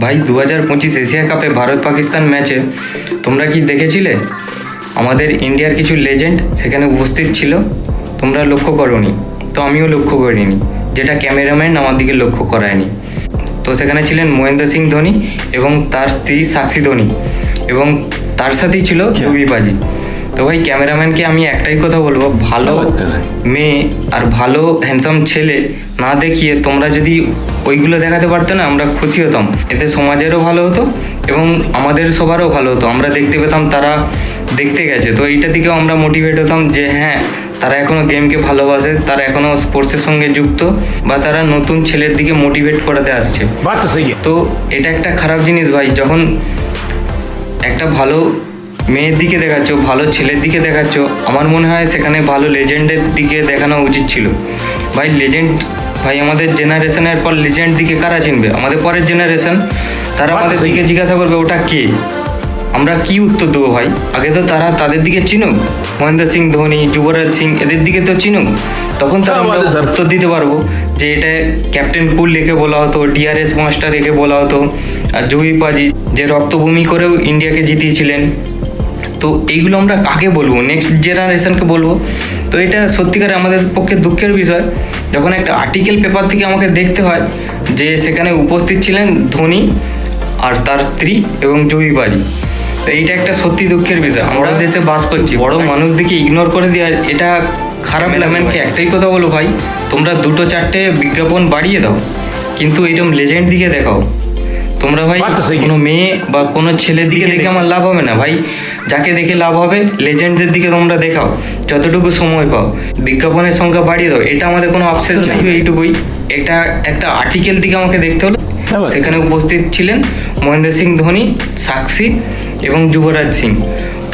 ভাই 2025 এশিয়া কাপে ভারত পাকিস্তান ম্যাচে তোমরা কি দেখেছিলে? আমাদের ইন্ডিয়ার কিছু লেজেন্ড সেখানে উপস্থিত ছিল, তোমরা লক্ষ্য করোনি? তো আমিও লক্ষ্য করিনি, যেটা ক্যামেরাম্যান আমার দিকে লক্ষ্য করায়নি। তো সেখানে ছিলেন মহেন্দ্র সিং ধোনি এবং তার স্ত্রী সাক্ষী ধোনি, এবং তার সাথেই ছিল রবি বাজি। তো ভাই ক্যামেরাম্যানকে আমি একটাই কথা বলবো, ভালো মেয়ে আর ভালো হ্যান্ডসাম ছেলে না দেখিয়ে তোমরা যদি ওইগুলো দেখাতে পারতো না, আমরা খুশি হতাম। এতে সমাজেরও ভালো হতো এবং আমাদের সবারও ভালো হতো। আমরা দেখতে পেতাম তারা দেখতে গেছে, তো এইটা দিকেও আমরা মোটিভেট হতাম যে হ্যাঁ, তারা এখনও গেমকে ভালোবাসে, তারা এখনও স্পোর্টসের সঙ্গে যুক্ত, বা তারা নতুন ছেলের দিকে মোটিভেট করাতে আসছে। তো এটা একটা খারাপ জিনিস ভাই, যখন একটা ভালো মেয়ের দিকে দেখাচ্ছ, ভালো ছেলের দিকে দেখাচ্ছ, আমার মনে হয় সেখানে ভালো লেজেন্ডের দিকে দেখানো উচিত ছিল। ভাই লেজেন্ড, ভাই আমাদের জেনারেশনের পর লেজেন্ড দিকে কারা চিনবে? আমাদের পরের জেনারেশন, তারা আমাদের দিকে জিজ্ঞাসা করবে ওটা কে, আমরা কি উত্তর দেবো ভাই? আগে তো তারা তাদের দিকে চিনুক, মহেন্দ্র সিং ধোনি, যুবরাজ সিং, এদের দিকে তো চিনুক, তখন তারা আমরা উত্তর দিতে পারবো যে এটা ক্যাপ্টেন কুল রেখে বলা হতো, ডিআরএস মাস্টার রেখে বলা হতো, আর জুহি পাজি যে রক্তভূমি করেও ইন্ডিয়াকে জিতিয়েছিলেন। তো এইগুলো আমরা কাকে বলবো? নেক্সট জেনারেশনকে বলবো। তো এটা সত্যিকার আমাদের পক্ষে দুঃখের বিষয়, যখন একটা আর্টিকেল পেপার থেকে আমাকে দেখতে হয় যে সেখানে উপস্থিত ছিলেন ধোনি আর তার স্ত্রী এবং জুহি বাজি। তো এইটা একটা সত্যি দুঃখের বিষয়। আমরা দেশে বাস করছি, বড় মানুষদিকে ইগনোর করে দেওয়া এটা খারাপ। এলামেন্টকে একটাই কথা বলো ভাই, তোমরা 2-4টে বিজ্ঞাপন বাড়িয়ে দাও, কিন্তু এইরকম লেজেন্ড দিকে দেখাও। তোমরা ভাই কোনো মেয়ে বা কোনো ছেলের দিকে দেখে আমার লাভ হবে না ভাই, যাকে দেখে লাভ হবে লেজেন্ডদের দিকে তোমরা দেখাও, যতটুকু সময় পাও। বিজ্ঞাপনের সংখ্যা বাড়িয়ে দাও, এটা আমাদের কোনো অপশন নেই, এইটুকুই। এটা একটা আর্টিকেল দিকে আমাকে দেখতে হলো, সেখানে উপস্থিত ছিলেন মহেন্দ্র সিং ধোনি, সাক্ষী এবং যুবরাজ সিং।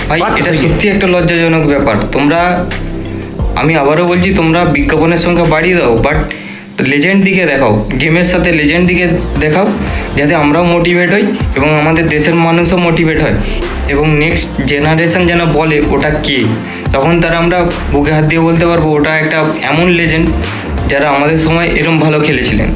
ভাই এটা সত্যি একটা লজ্জাজনক ব্যাপার। তোমরা, আমি আবারও বলছি, তোমরা বিজ্ঞাপনের সংখ্যা বাড়িয়ে দাও, বাট লেজেন্ড দিকে দেখাও, গেমের সাথে লেজেন্ড দিকে দেখাও, যাতে আমরাও মোটিভেট হই এবং আমাদের দেশের মানুষও মোটিভেট হয়, এবং নেক্সট জেনারেশন যেন বলে ওটা কে, তখন তারা আমরা বুকে হাত দিয়ে বলতে পারবো ওটা একটা এমন লেজেন্ড যারা আমাদের সময় এরকম ভালো খেলেছিলেন।